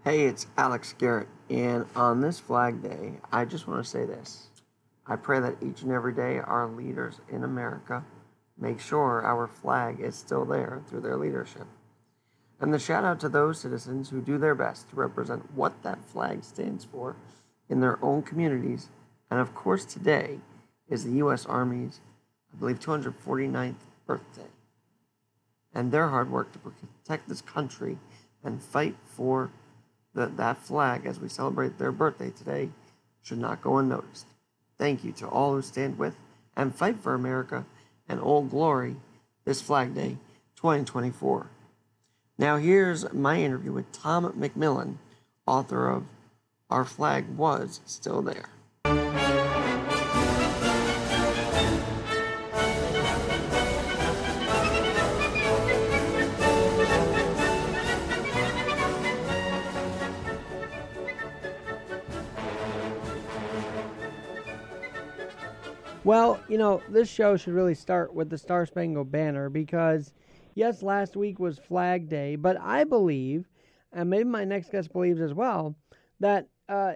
Hey, it's Alex Garrett, and on this Flag Day, I just want to say this. I pray that each and every day our leaders in America make sure our flag is still there through their leadership. And the shout out to those citizens who do their best to represent what that flag stands for in their own communities. And of course, today is the U.S. Army's, I believe, 249th birthday. And their hard work to protect this country and fight for that flag as we celebrate their birthday today should not go unnoticed. Thank you to all who stand with and fight for America and Old Glory this Flag Day 2024. Now here's my interview with Tom Mcmillan, author of Our Flag Was Still There. Well, this show should really start with the Star Spangled Banner because, yes, last week was Flag Day, but I believe, and maybe my next guest believes as well, that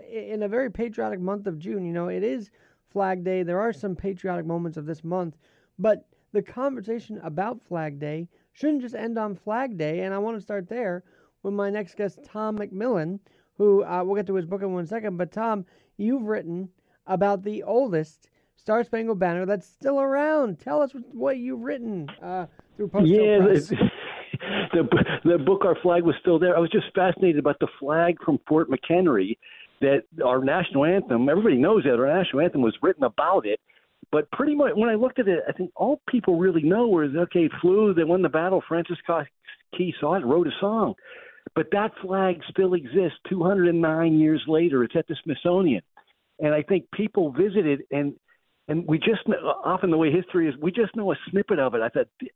in a very patriotic month of June, it is Flag Day. There are some patriotic moments of this month, but the conversation about Flag Day shouldn't just end on Flag Day, and I want to start there with my next guest, Tom Mcmillan, who we'll get to his book in 1 second. But Tom, you've written about the oldest Star Spangled Banner that's still around. Tell us what you've written through Postal Press. The book Our Flag Was Still There. I was just fascinated about the flag from Fort McHenry, that our national anthem, everybody knows that our national anthem was written about it, but pretty much when I looked at it, I think all people really know was, okay, it flew, they won the battle, Francis Key saw it, wrote a song. But that flag still exists 209 years later. It's at the Smithsonian. And I think people visited, and we just often the way history is, we just know a snippet of it.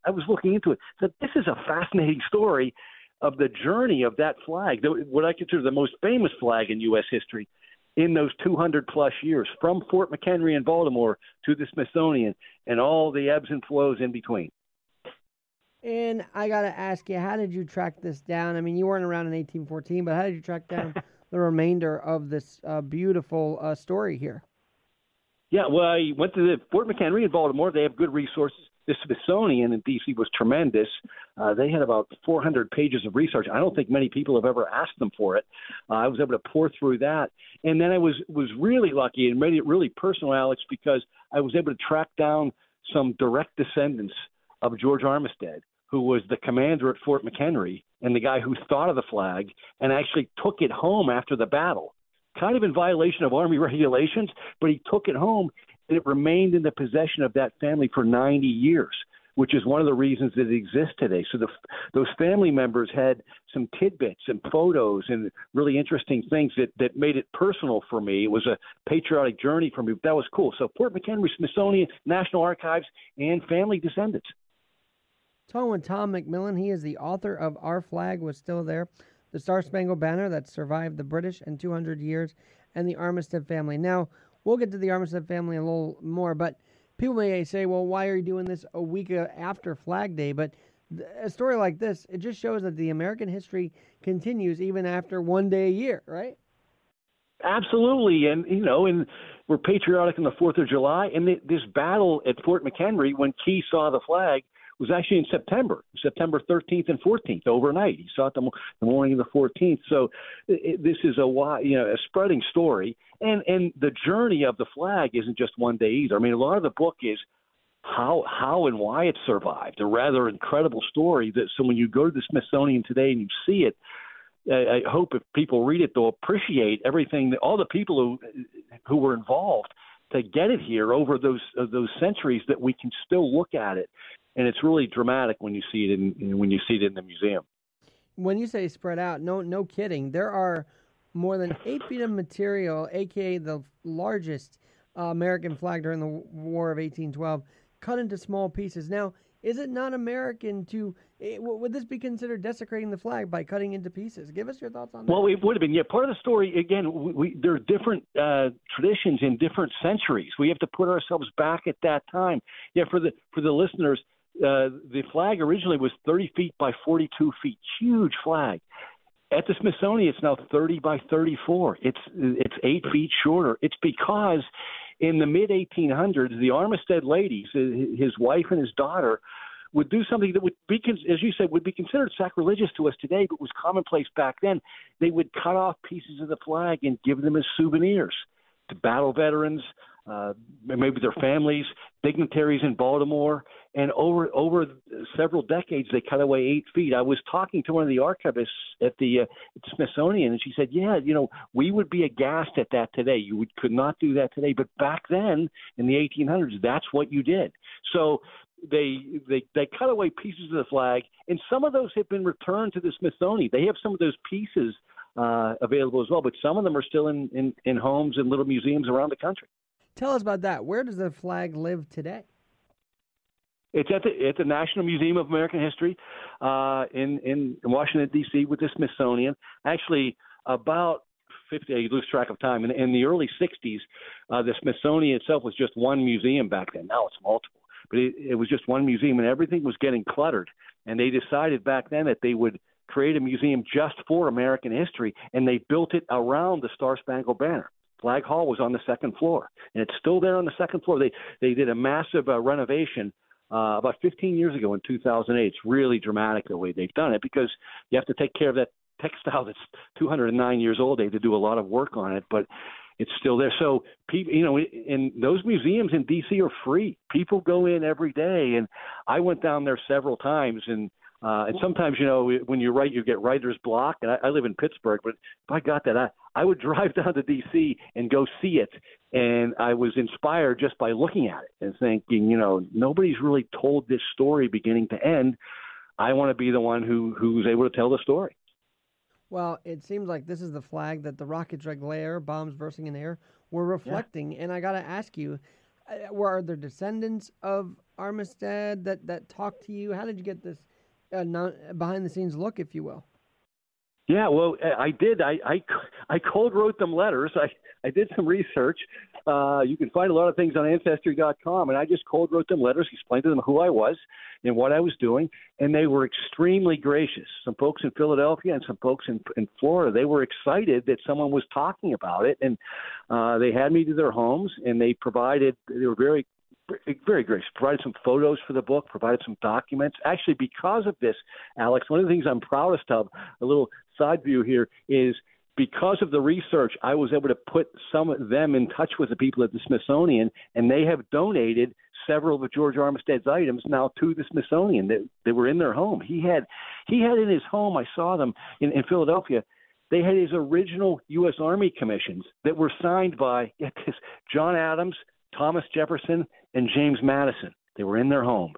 I was looking into it. So this is a fascinating story of the journey of that flag, what I consider the most famous flag in U.S. history in those 200 plus years, from Fort McHenry in Baltimore to the Smithsonian and all the ebbs and flows in between. And I got to ask you, how did you track this down? I mean, you weren't around in 1814, but how did you track down the remainder of this beautiful story here? Yeah, well, I went to the Fort McHenry in Baltimore. They have good resources. The Smithsonian in D.C. was tremendous. They had about 400 pages of research. I don't think many people have ever asked them for it. I was able to pour through that. And then I was really lucky and made it really personal, Alex, because I was able to track down some direct descendants of George Armistead, who was the commander at Fort McHenry and the guy who thought of the flag and actually took it home after the battle. Kind of in violation of Army regulations, but he took it home, and it remained in the possession of that family for 90 years, which is one of the reasons that it exists today. So those family members had some tidbits and photos and really interesting things that made it personal for me. It was a patriotic journey for me. That was cool. So Fort McHenry, Smithsonian, National Archives, and family descendants. Talking with Tom Mcmillan, he is the author of Our Flag Was Still There, the Star Spangled Banner that survived the British and 200 years, and the Armistead family. Now, we'll get to the Armistead family a little more, but people may say, well, why are you doing this a week after Flag Day? But a story like this, it just shows that the American history continues even after one day a year, right? Absolutely. And, and we're patriotic on the 4th of July. And this battle at Fort McHenry, when Key saw the flag, was actually in September 13th and 14th, overnight. He saw it the morning of the 14th. So this is a spreading story. And the journey of the flag isn't just one day either. I mean, a lot of the book is how and why it survived, a rather incredible story. So when you go to the Smithsonian today and you see it, I hope if people read it, they'll appreciate everything, all the people who were involved to get it here over those centuries, that we can still look at it. And it's really dramatic when you see it in the museum. When you say spread out, no kidding. There are more than 8 feet of material, a.k.a. the largest American flag during the War of 1812, cut into small pieces. Now, is it not American would this be considered desecrating the flag by cutting into pieces? Give us your thoughts on that. Well, it would have been. Yeah, part of the story, again, there are different traditions in different centuries. We have to put ourselves back at that time. Yeah, for the listeners, the flag originally was 30 feet by 42 feet, huge flag. At the Smithsonian, it's now 30 by 34. It's 8 feet shorter. It's because in the mid 1800s, the Armistead ladies, his wife and his daughter, would do something that would be, as you said, would be considered sacrilegious to us today, but was commonplace back then. They would cut off pieces of the flag and give them as souvenirs to battle veterans, maybe their families, dignitaries in Baltimore. And over several decades, they cut away 8 feet. I was talking to one of the archivists at the Smithsonian, and she said, yeah, we would be aghast at that today. You could not do that today. But back then, in the 1800s, that's what you did. So they cut away pieces of the flag, and some of those have been returned to the Smithsonian. They have some of those pieces available as well, but some of them are still in homes and little museums around the country. Tell us about that. Where does the flag live today? It's at the National Museum of American History in Washington, D.C. with the Smithsonian. Actually, about 50, you lose track of time. In the early 60s, the Smithsonian itself was just one museum back then. Now it's multiple. But it was just one museum, and everything was getting cluttered. And they decided back then that they would create a museum just for American history, and they built it around the Star-Spangled Banner. Flag Hall was on the second floor, and it's still there on the second floor. They did a massive renovation about 15 years ago in 2008. It's really dramatic the way they've done it, because you have to take care of that textile that's 209 years old. They had to do a lot of work on it, but it's still there. So people, and those museums in D.C. are free. People go in every day, and I went down there several times, and sometimes, when you write, you get writer's block. And I live in Pittsburgh, but if I got that, I would drive down to D.C. and go see it. And I was inspired just by looking at it and thinking, nobody's really told this story beginning to end. I want to be the one who's able to tell the story. Well, it seems like this is the flag that the rockets, red glare, bombs bursting in air were reflecting. Yeah. And I got to ask you, were there descendants of Armistead that talked to you? How did you get this behind-the-scenes look, if you will? Yeah, well, I did. I cold wrote them letters. I did some research. You can find a lot of things on Ancestry.com, and I just cold wrote them letters, explained to them who I was and what I was doing, and they were extremely gracious. Some folks in Philadelphia and some folks in Florida, they were excited that someone was talking about it, and they had me to their homes, and they were very gracious. Provided some photos for the book, provided some documents. Actually, because of this, Alex, one of the things I'm proudest of, a little side view here, is because of the research, I was able to put some of them in touch with the people at the Smithsonian, and they have donated several of George Armistead's items now to the Smithsonian. They were in their home. He had in his home, I saw them in Philadelphia, they had his original U.S. Army commissions that were signed by, get this, John Adams, Thomas Jefferson, and James Madison. They were in their home.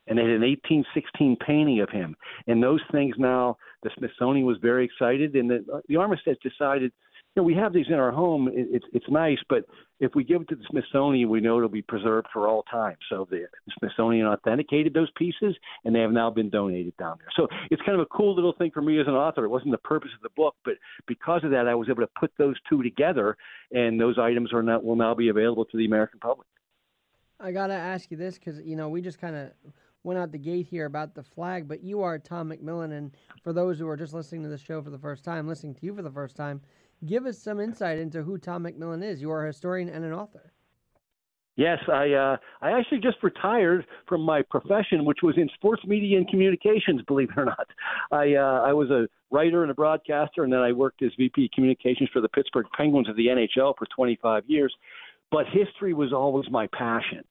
And they had an 1816 painting of him. And those things now, the Smithsonian was very excited. And the Armisteads decided, we have these in our home. It's nice, but if we give it to the Smithsonian, we know it'll be preserved for all time. So the Smithsonian authenticated those pieces, and they have now been donated down there. So it's kind of a cool little thing for me as an author. It wasn't the purpose of the book, but because of that, I was able to put those two together, and those items will now be available to the American public. I got to ask you this because, we just kind of went out the gate here about the flag, but you are Tom Mcmillan, and for those who are just listening to the show for the first time, listening to you for the first time, give us some insight into who Tom Mcmillan is. You are a historian and an author. Yes, I actually just retired from my profession, which was in sports media and communications, believe it or not. I was a writer and a broadcaster, and then I worked as VP communications for the Pittsburgh Penguins of the NHL for 25 years. But history was always my passion.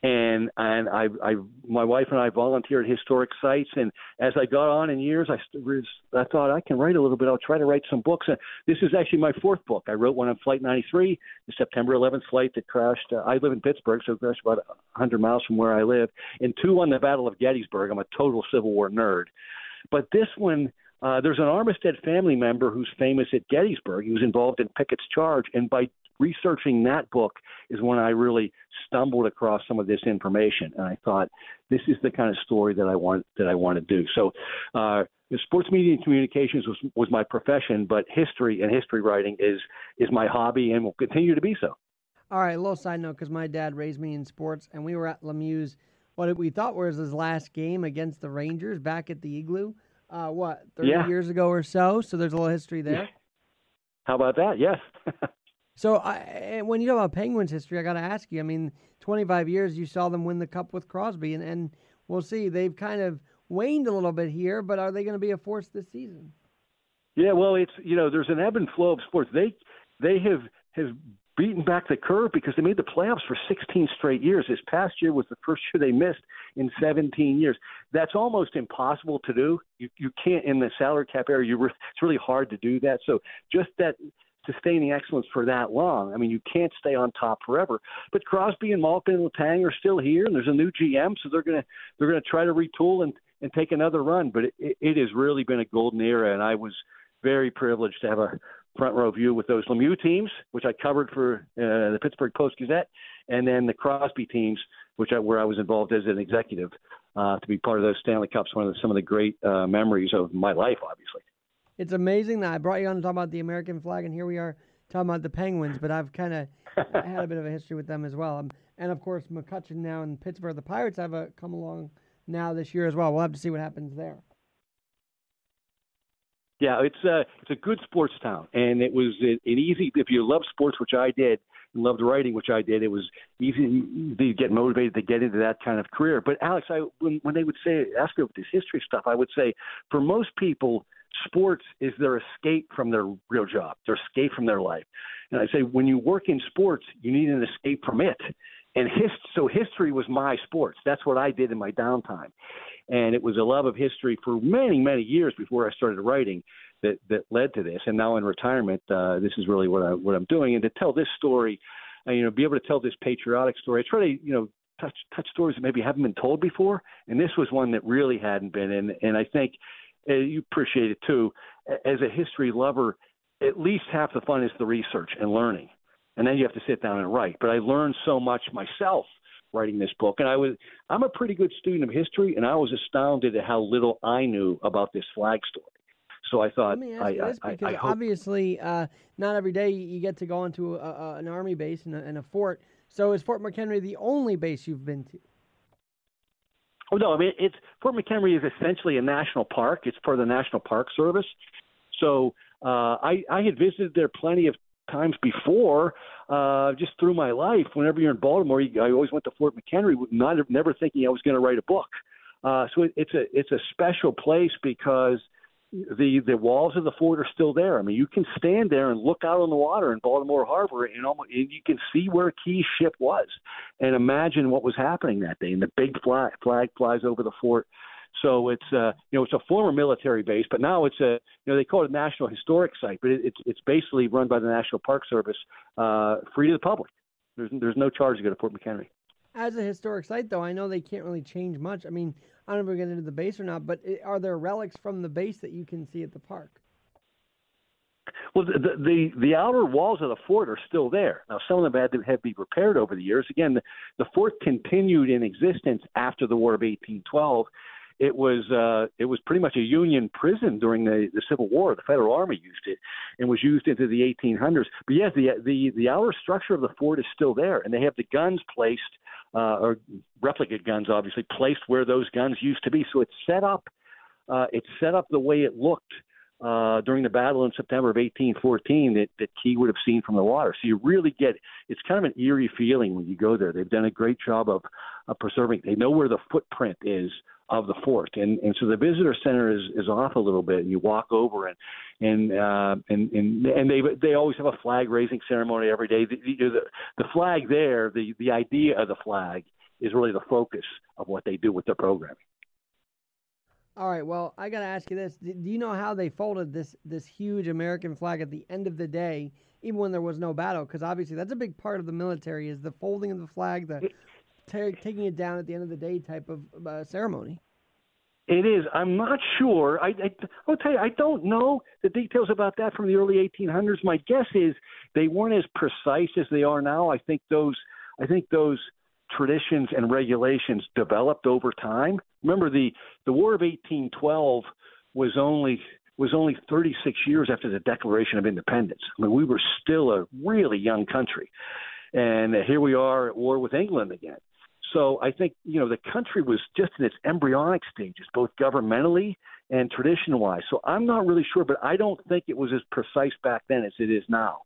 And my wife and I volunteered at historic sites. And as I got on in years, I thought I can write a little bit. I'll try to write some books. And this is actually my fourth book. I wrote one on Flight 93, the September 11th flight that crashed. I live in Pittsburgh, so it crashed about 100 miles from where I live. And two on the Battle of Gettysburg. I'm a total Civil War nerd. But this one, there's an Armistead family member who's famous at Gettysburg. He was involved in Pickett's charge. And by researching that book is when I really stumbled across some of this information, and I thought this is the kind of story that I want to do. So, sports media and communications was my profession, but history and history writing is my hobby and will continue to be so. All right, a little side note, because my dad raised me in sports, and we were at Lemieux's what we thought was his last game against the Rangers back at the Igloo. what, 30 Yeah. years ago or so? So there's a little history there. How about that? Yes. So when you talk about Penguins history, I got to ask you. I mean, 25 years you saw them win the cup with Crosby, and we'll see. They've kind of waned a little bit here, but are they going to be a force this season? Yeah, well, it's there's an ebb and flow of sports. They have beaten back the curve because they made the playoffs for 16 straight years. This past year was the first year they missed in 17 years. That's almost impossible to do. You can't in the salary cap era. It's really hard to do that. So just that sustaining excellence for that long. I mean, you can't stay on top forever. But Crosby and Malkin and Letang are still here, and there's a new GM, so they're gonna try to retool and take another run. But it has really been a golden era, and I was very privileged to have a front row view with those Lemieux teams, which I covered for the Pittsburgh Post-Gazette, and then the Crosby teams, where I was involved as an executive to be part of those Stanley Cups. Some of the great memories of my life, obviously. It's amazing that I brought you on to talk about the American flag, and here we are talking about the Penguins, but I've kind of had a bit of a history with them as well. And, of course, McCutcheon now in Pittsburgh. The Pirates have come along now this year as well. We'll have to see what happens there. Yeah, it's a good sports town, and it was an easy. If you love sports, which I did, and loved writing, which I did, it was easy to get motivated to get into that kind of career. But Alex, when they would ask me about this history stuff, I would say for most people, sports is their escape from their real job, their escape from their life. And I say when you work in sports, you need an escape from it. And so history was my sports. That's what I did in my downtime. And it was a love of history for many, many years before I started writing that led to this. And now in retirement, this is really what I'm doing. And to tell this story, be able to tell this patriotic story, I try to, touch stories that maybe haven't been told before. And this was one that really hadn't been. And I think you appreciate it too. As a history lover, at least half the fun is the research and learning. And then you have to sit down and write. But I learned so much myself writing this book. And I'm a pretty good student of history, and I was astounded at how little I knew about this flag story. So I thought, let me ask you this, because obviously not every day you get to go into an army base and a fort. So is Fort McHenry the only base you've been to? Oh, no, I mean, Fort McHenry is essentially a national park. It's part of the National Park Service. So I had visited there plenty of times before, just through my life. Whenever you're in Baltimore, I always went to Fort McHenry, never thinking I was going to write a book. So it's a special place because the walls of the fort are still there. I mean, you can stand there and look out on the water in Baltimore Harbor, and you can see where Key's ship was, and imagine what was happening that day. And the big flag flies over the fort. So it's it's a former military base, but now it's they call it a National Historic Site, but it's basically run by the National Park Service, free to the public. There's no charge to go to Fort McHenry. As a historic site, though, I know they can't really change much. I mean, I don't know if we're getting into the base or not, but are there relics from the base that you can see at the park? Well, the outer walls of the fort are still there. Now, some of them had to be repaired over the years. Again, the fort continued in existence after the War of 1812. It was pretty much a Union prison during the Civil War. The Federal Army used it and was used into the 1800s. But yes, the outer structure of the fort is still there, and they have the guns placed, or replica guns, obviously, placed where those guns used to be. So it's set up the way it looked during the battle in September of 1814 that Key would have seen from the water. So you really it's kind of an eerie feeling when you go there. They've done a great job of preserving. They know where the footprint is of the fort, and so the visitor center is off a little bit, and you walk over and they always have a flag raising ceremony every day. The flag there, the idea of the flag is really the focus of what they do with their programming. All right, well, I got to ask you this. Do you know how they folded this huge American flag at the end of the day, even when there was no battle? Because obviously that's a big part of the military is the folding of the flag, taking it down at the end of the day type of ceremony. It is. I'm not sure. I'll tell you, I don't know the details about that from the early 1800s. My guess is they weren't as precise as they are now. I think those traditions and regulations developed over time. Remember, the War of 1812 was only 36 years after the Declaration of Independence. I mean, we were still a really young country, and here we are at war with England again. So I think, the country was just in its embryonic stages, both governmentally and tradition-wise. So I'm not really sure, but I don't think it was as precise back then as it is now.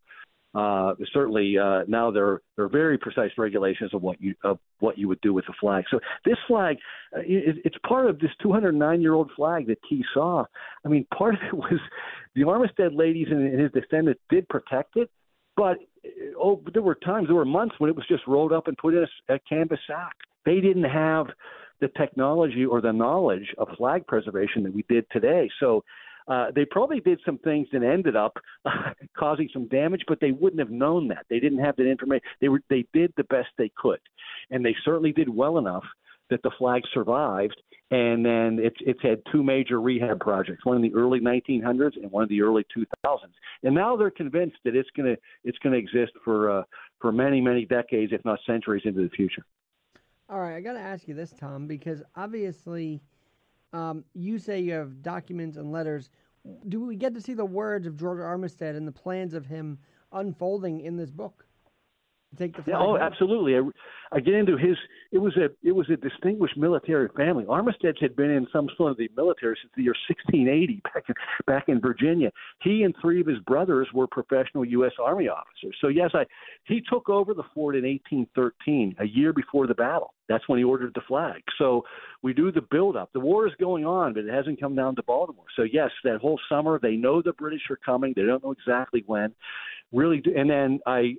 Certainly now there are very precise regulations of what you would do with the flag. So this flag, it's part of this 209-year-old flag that Key saw. I mean, part of it was the Armistead ladies and his descendants did protect it, but there were months when it was just rolled up and put in a canvas sack. They didn't have the technology or the knowledge of flag preservation that we did today. So they probably did some things that ended up causing some damage, but they wouldn't have known that. They didn't have that information. They did the best they could, and they certainly did well enough that the flag survived. And then it's had two major rehab projects, one in the early 1900s and one in the early 2000s. And now they're convinced that it's going to exist for many, many decades, if not centuries, into the future. All right, I got to ask you this, Tom, because obviously you say you have documents and letters. Do we get to see the words of George Armistead and the plans of him unfolding in this book? Take the flag home? Absolutely. I get into it was a distinguished military family. Armistead's had been in some sort of the military since the year 1680 back in Virginia. He and three of his brothers were professional U.S. Army officers. So yes, he took over the fort in 1813, a year before the battle. That's when he ordered the flag. So we do the build-up. The war is going on, but it hasn't come down to Baltimore. So yes, that whole summer, they know the British are coming. They don't know exactly when. Really, and then I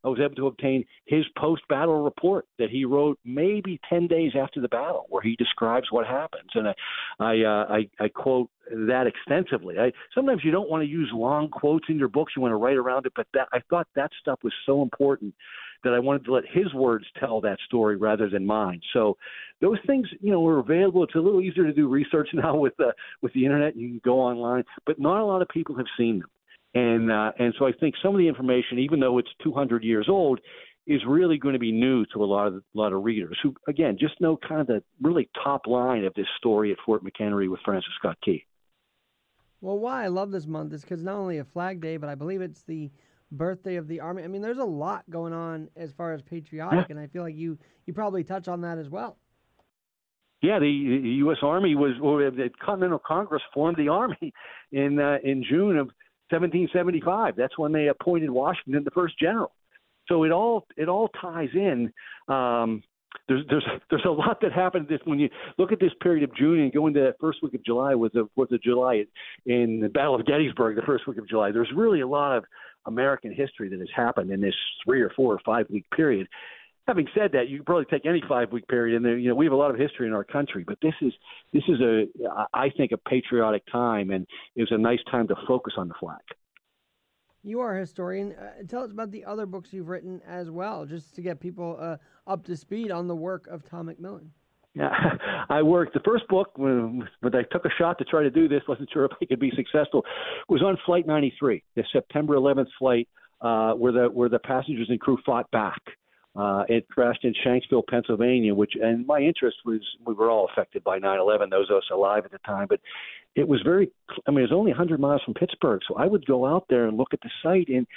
was able to obtain his post-battle report that he wrote maybe 10 days after the battle, where he describes what happens. And I quote that extensively. Sometimes you don't want to use long quotes in your books. You want to write around it. But I thought that stuff was so important that I wanted to let his words tell that story rather than mine. So those things, were available. It's a little easier to do research now with the internet. You can go online, but not a lot of people have seen them. And so I think some of the information, even though it's 200 years old, is really going to be new to a lot of readers who, again, just know kind of the really top line of this story at Fort McHenry with Francis Scott Key. Well, why I love this month is because not only a Flag Day, but I believe it's the birthday of the Army. I mean, there's a lot going on as far as patriotic, and I feel like you probably touch on that as well. Yeah, the U.S. Army the Continental Congress formed the Army in June of 1775. That's when they appointed Washington the first general. So it all ties in. There's a lot that happened. When you look at this period of June and go into that first week of July, with the 4th of July in the Battle of Gettysburg, the first week of July. There's really a lot of American history that has happened in this 3 or 4 or 5 week period. Having said that, you can probably take any 5 week period, and there, we have a lot of history in our country. But this is I think, a patriotic time, and it was a nice time to focus on the flag. You are a historian. Tell us about the other books you've written as well, just to get people up to speed on the work of Tom Mcmillan. Yeah, I worked. The first book, when I took a shot to try to do this, wasn't sure if I could be successful, was on Flight 93, the September 11th flight, where the passengers and crew fought back. It crashed in Shanksville, Pennsylvania, and my interest was, we were all affected by 9/11, those of us alive at the time, but it was it was only 100 miles from Pittsburgh, so I would go out there and look at the site, and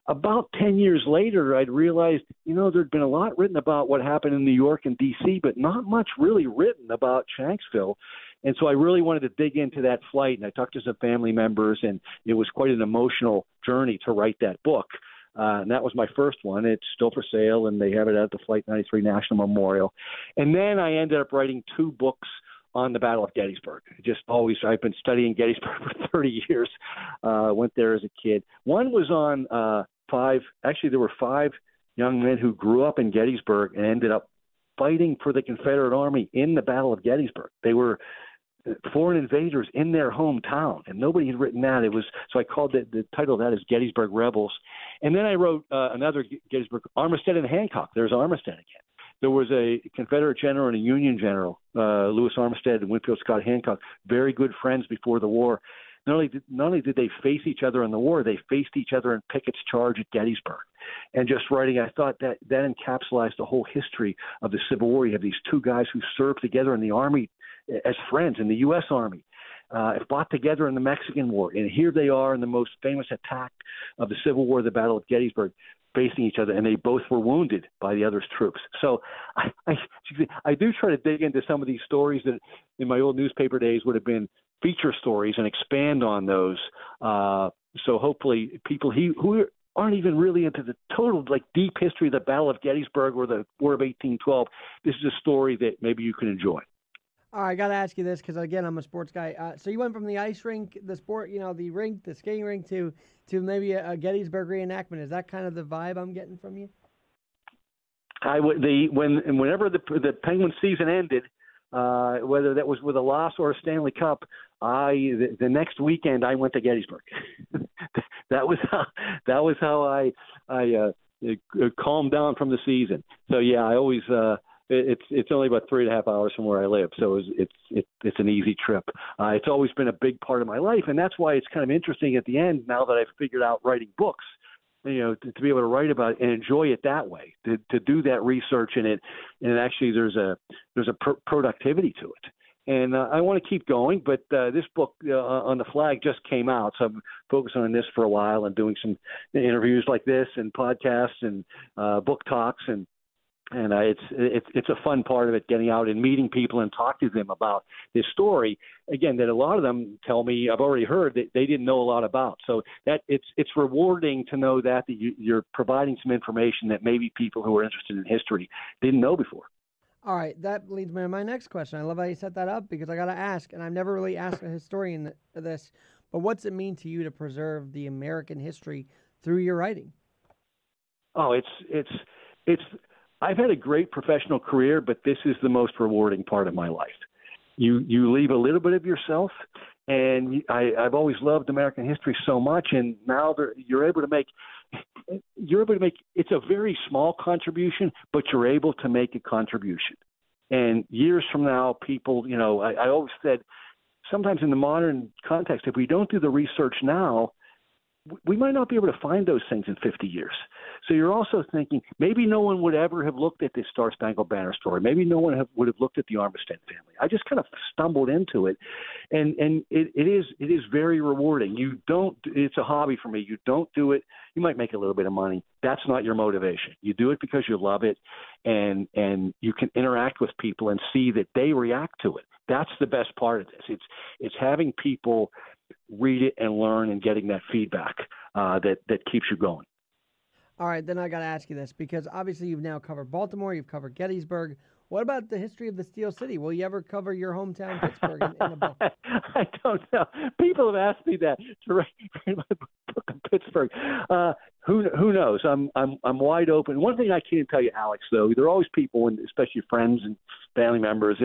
about 10 years later, I'd realized, there'd been a lot written about what happened in New York and D.C., but not much really written about Shanksville. And so I really wanted to dig into that flight, and I talked to some family members, and it was quite an emotional journey to write that book. And that was my first one. It's still for sale, and they have it at the Flight 93 National Memorial. And then I ended up writing 2 books on the Battle of Gettysburg. I've been studying Gettysburg for 30 years. Went there as a kid. One was on there were 5 young men who grew up in Gettysburg and ended up fighting for the Confederate Army in the Battle of Gettysburg. They were foreign invaders in their hometown, and nobody had written that. So I called the title of that is Gettysburg Rebels. And then I wrote another Gettysburg, Armistead and Hancock. There's Armistead again. There was a Confederate general and a Union general, Lewis Armistead and Winfield Scott Hancock, very good friends before the war. Not only did they face each other in the war, they faced each other in Pickett's charge at Gettysburg. And just writing, I thought that encapsulates the whole history of the Civil War. You have these 2 guys who served together in the Army as friends in the U.S. Army, fought together in the Mexican War, and here they are in the most famous attack of the Civil War, the Battle of Gettysburg, facing each other, and they both were wounded by the other's troops. So I do try to dig into some of these stories that in my old newspaper days would have been feature stories and expand on those. So hopefully people who aren't even really into the total deep history of the Battle of Gettysburg or the War of 1812, this is a story that maybe you can enjoy. All right, I got to ask you this because, again, I'm a sports guy. So you went from the ice rink, the sport, the rink, the skating rink, to maybe a Gettysburg reenactment. Is that kind of the vibe I'm getting from you? Whenever the Penguins season ended, whether that was with a loss or a Stanley Cup, the next weekend I went to Gettysburg. that was how I calmed down from the season. So yeah, I always. It's only about 3.5 hours from where I live, so it's an easy trip. It's always been a big part of my life, and that's why it's kind of interesting at the end, now that I've figured out writing books, to be able to write about it and enjoy it that way, to do that research in it, and actually there's a productivity to it. And I want to keep going, but this book on the flag just came out, so I'm focusing on this for a while and doing some interviews like this and podcasts and book talks and it's a fun part of it, getting out and meeting people and talking to them about this story. Again, that a lot of them tell me, I've already heard, that they didn't know a lot about. So that it's rewarding to know that you're providing some information that maybe people who are interested in history didn't know before. All right, that leads me to my next question. I love how you set that up because I got to ask, and I've never really asked a historian this, but what's it mean to you to preserve the American history through your writing? Oh, it's I've had a great professional career, but this is the most rewarding part of my life. You leave a little bit of yourself, and I've always loved American history so much, and now you're able to make. It's a very small contribution, but you're able to make a contribution. And years from now, people, I always said, sometimes in the modern context, if we don't do the research now, we might not be able to find those things in 50 years. So you're also thinking maybe no one would ever have looked at this Star Spangled Banner story. Maybe no one would have looked at the Armistead family. I just kind of stumbled into it, and it is very rewarding. It's a hobby for me. You don't do it. You might make a little bit of money. That's not your motivation. You do it because you love it, and you can interact with people and see that they react to it. That's the best part of this. It's having people read it and learn and getting that feedback that keeps you going. All right, then I got to ask you this, because obviously you've now covered Baltimore, you've covered Gettysburg. What about the history of the Steel City? Will you ever cover your hometown, Pittsburgh, in a book? I don't know. People have asked me that to write my book on Pittsburgh. Who knows? I'm wide open. One thing I can tell you, Alex, though, there are always people, and especially friends and family members,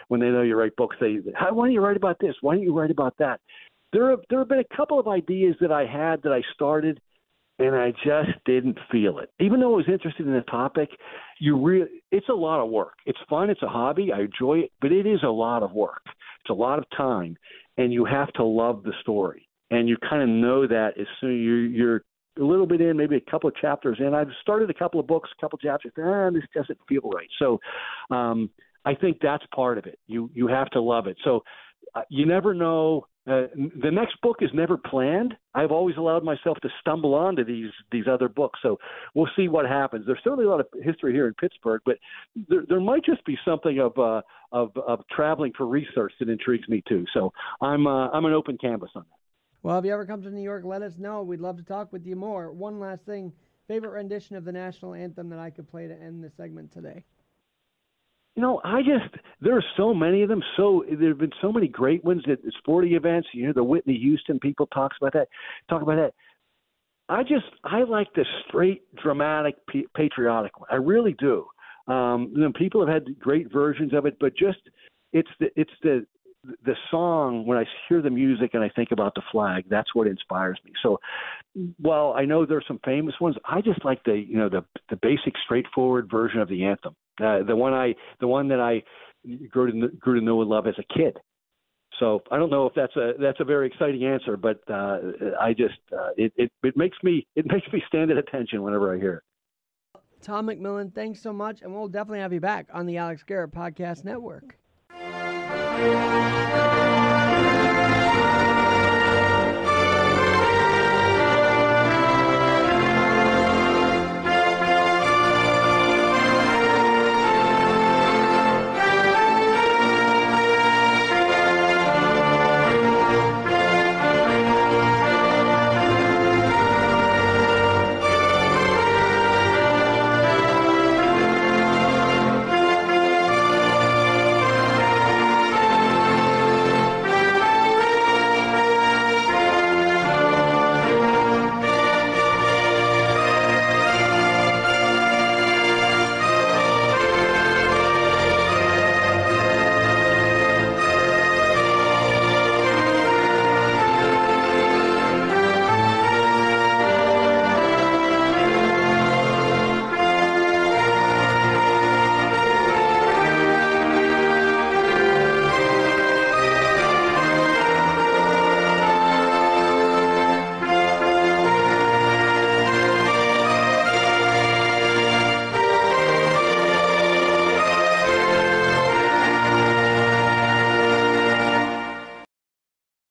when they know you write books, why don't you write about this? Why don't you write about that? There have been a couple of ideas that I had that I started, and I just didn't feel it. Even though I was interested in the topic, it's a lot of work. It's fun. It's a hobby. I enjoy it, but it is a lot of work. It's a lot of time, and you have to love the story. And you kind of know that as soon as you're a little bit in, maybe a couple of chapters in. I've started a couple of books, a couple of chapters. This doesn't feel right. So I think that's part of it. You have to love it. So you never know. The next book is never planned. I've always allowed myself to stumble onto these other books. So we'll see what happens. There's certainly a lot of history here in Pittsburgh, but there might just be something of traveling for research that intrigues me too. So I'm an open canvas on that. Well, if you ever come to New York, let us know. We'd love to talk with you more. One last thing, favorite rendition of the national anthem that I could play to end the segment today? There are so many of them. There have been so many great ones at sporting events. The Whitney Houston people talk about that. I like the straight, dramatic, patriotic one. I really do. People have had great versions of it, but just it's the song. When I hear the music and I think about the flag, that's what inspires me. So, while I know there's some famous ones, I just like the basic, straightforward version of the anthem. The one that I grew to know and love as a kid. So I don't know if that's a very exciting answer, but it makes me stand at attention whenever I hear it. Tom Mcmillan, thanks so much, and we'll definitely have you back on the Alex Garrett Podcast Network.